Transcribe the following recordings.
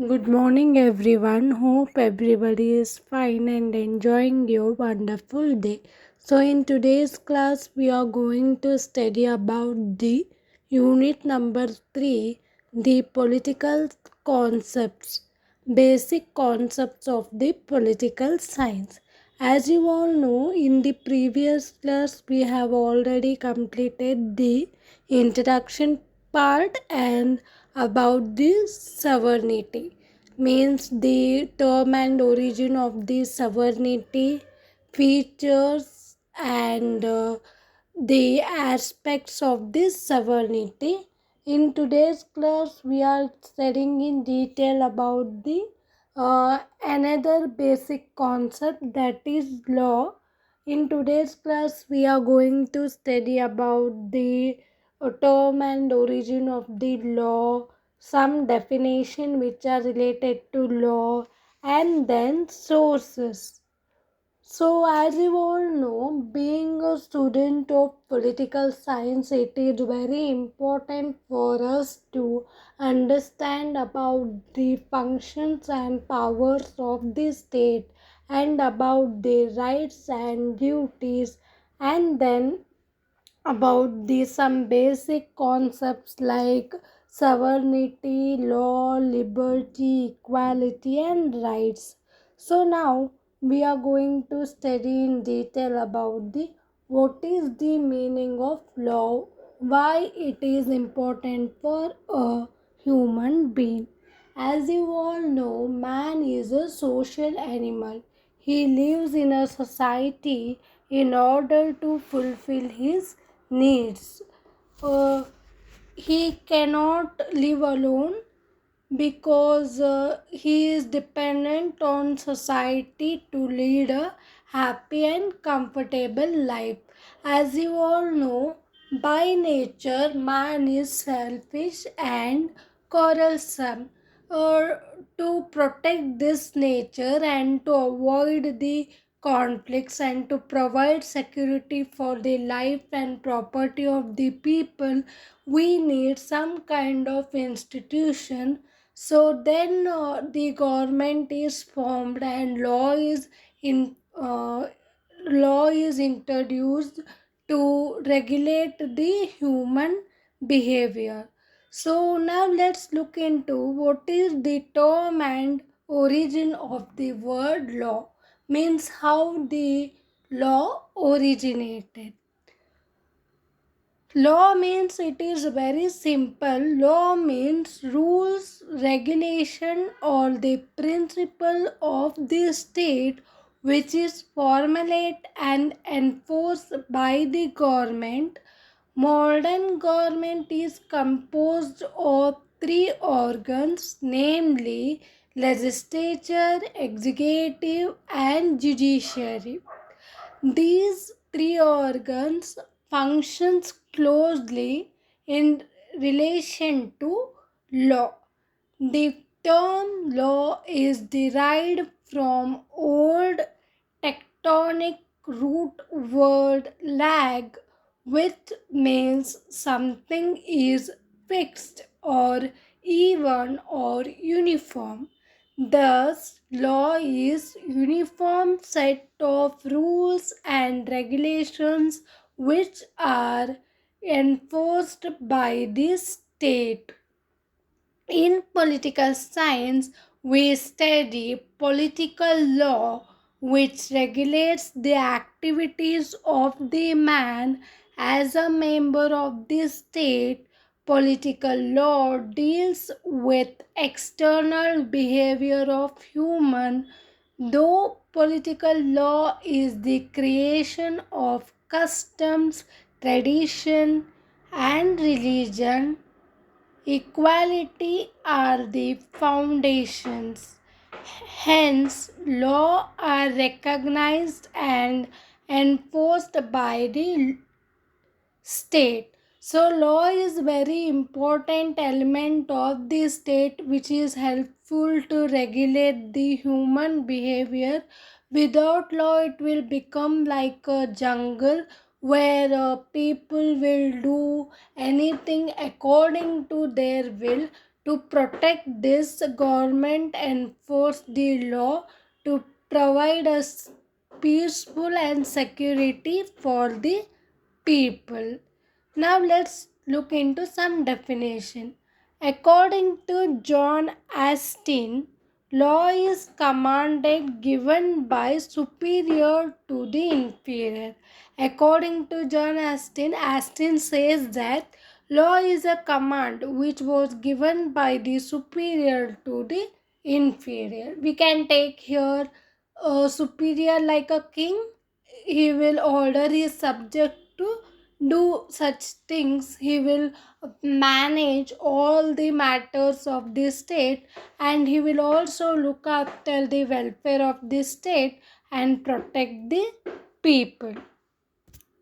Good morning, everyone. Hope everybody is fine and enjoying your wonderful day. So, in today's class, we are going to study about the unit number 3, the political concepts, basic concepts of the political science. As you all know, in the previous class, we have already completed the introduction part and about the sovereignty means the term and origin of the sovereignty, features and the aspects of this sovereignty. In today's class, we are studying in detail about the another basic concept, that is law. In today's class, we are going to study about the term and origin of the law, some definition which are related to law, and then sources. So, as you all know, being a student of political science, it is very important for us to understand about the functions and powers of the state and about the rights and duties, and then about the some basic concepts like sovereignty, law, liberty, equality, and rights. So now we are going to study in detail about the what is the meaning of law, why it is important for a human being. As you all know, man is a social animal. He lives in a society in order to fulfill his needs. Uh, he cannot live alone because he is dependent on society to lead a happy and comfortable life. As you all know, by nature, man is selfish and quarrelsome. To protect this nature and to avoid the conflicts and to provide security for the life and property of the people, we need some kind of institution. So then the government is formed and law is introduced to regulate the human behavior. So now let's look into what is the term and origin of the word law, means how the law originated. Law means it is very simple. Law means rules, regulation, or the principle of the state which is formulated and enforced by the government. Modern government is composed of three organs, namely legislature, executive, and judiciary. These three organs functions closely in relation to law. The term law is derived from old tectonic root word lag, which means something is fixed or even or uniform. Thus, law is uniform set of rules and regulations which are enforced by the state. In political science, we study political law, which regulates the activities of the man as a member of the state. Political law deals with external behavior of human, though political law is the creation of customs, tradition, and religion. Equality are the foundations. Hence, law are recognized and enforced by the state. So law is very important element of the state which is helpful to regulate the human behavior. Without law it will become like a jungle where people will do anything according to their will. To protect this, government enforce the law to provide us peaceful and security for the people. Now let's look into some definition. According to John Astin, law is commanded given by superior to the inferior. According to John Astin, Astin says that law is a command which was given by the superior to the inferior. We can take here a superior like a king. He will order his subject to do such things. He will manage all the matters of the state, and he will also look after the welfare of the state and protect the people.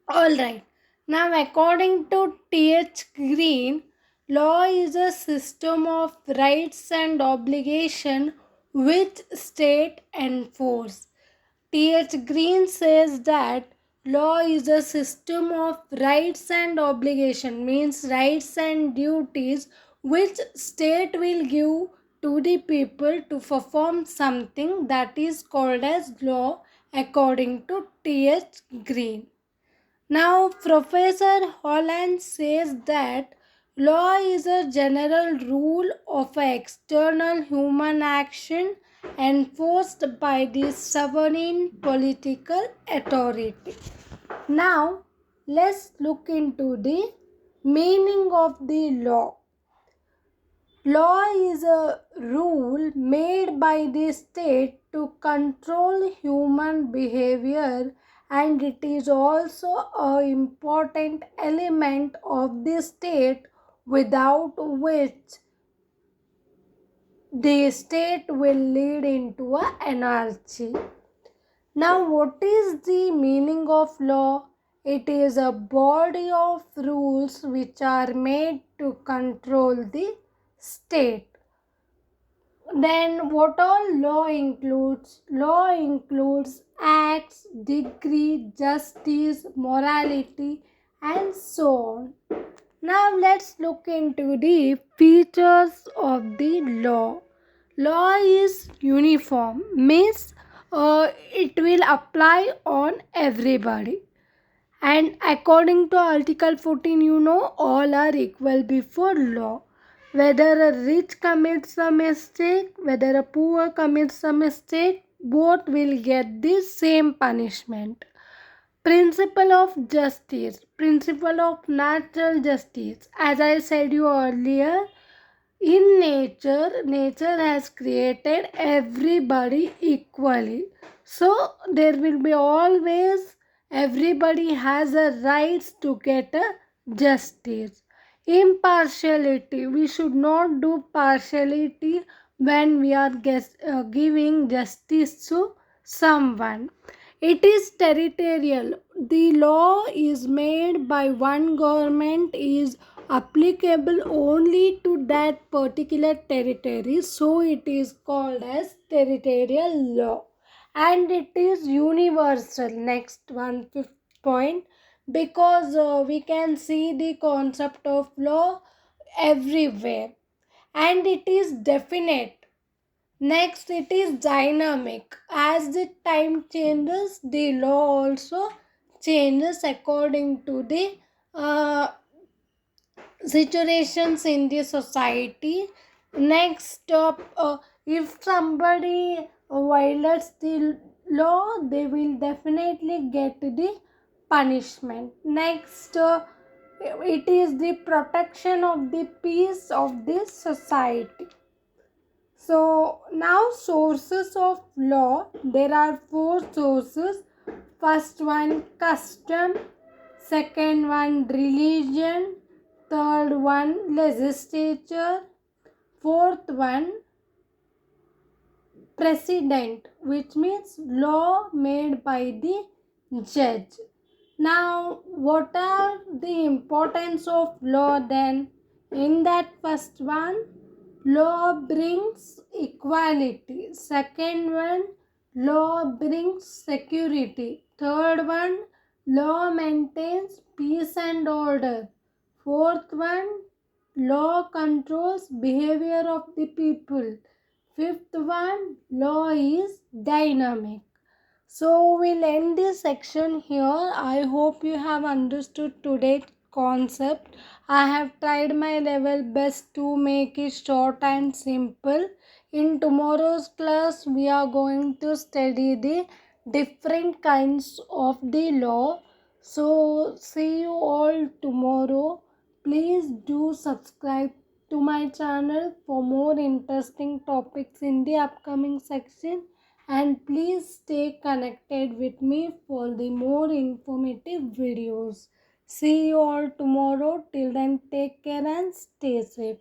All right. Now, according to T.H. Green, law is a system of rights and obligation which state enforce. T.H. Green says that law is a system of rights and obligation, means rights and duties which state will give to the people to perform something, that is called as law according to T.H. Green. Now, Professor Holland says that law is a general rule of external human action enforced by the sovereign political authority. Now, let's look into the meaning of the law. Law is a rule made by the state to control human behavior, and it is also an important element of the state without which the state will lead into an anarchy. Now, what is the meaning of law? It is a body of rules which are made to control the state. Then what all law includes? Law includes acts, degree, justice, morality, and so on. Now let's look into the features of the law. Law is uniform, means it will apply on everybody. And according to Article 14, all are equal before law. Whether a rich commits a mistake, whether a poor commits a mistake, both will get the same punishment. Principle of justice, principle of natural justice. As I said you earlier, in nature has created everybody equally. So there will be always, everybody has a rights to get a justice. Impartiality, we should not do partiality when we are giving justice to someone. It is territorial. The law is made by one government, is applicable only to that particular territory, so it is called as territorial law. And it is universal. Next one, fifth point, because we can see the concept of law everywhere, and it is definite. Next, it is dynamic. As the time changes, the law also changes according to the situations in the society. Next up, if somebody violates the law, they will definitely get the punishment. Next, it is the protection of the peace of the society. So now sources of law, there are four sources. First one, custom. Second one, religion. Third one, legislature. Fourth one, precedent, which means law made by the judge. Now, what are the importance of law then? In that first one, law brings equality. Second one, law brings security. Third one, law maintains peace and order. Fourth one, law controls behavior of the people. Fifth one, law is dynamic. So we'll end this section here. I hope you have understood today's concept. I have tried my level best to make it short and simple. In tomorrow's class, we are going to study the different kinds of the law. So see you all tomorrow. Please do subscribe to my channel for more interesting topics in the upcoming section, and please stay connected with me for the more informative videos. See you all tomorrow. Till then, take care and stay safe.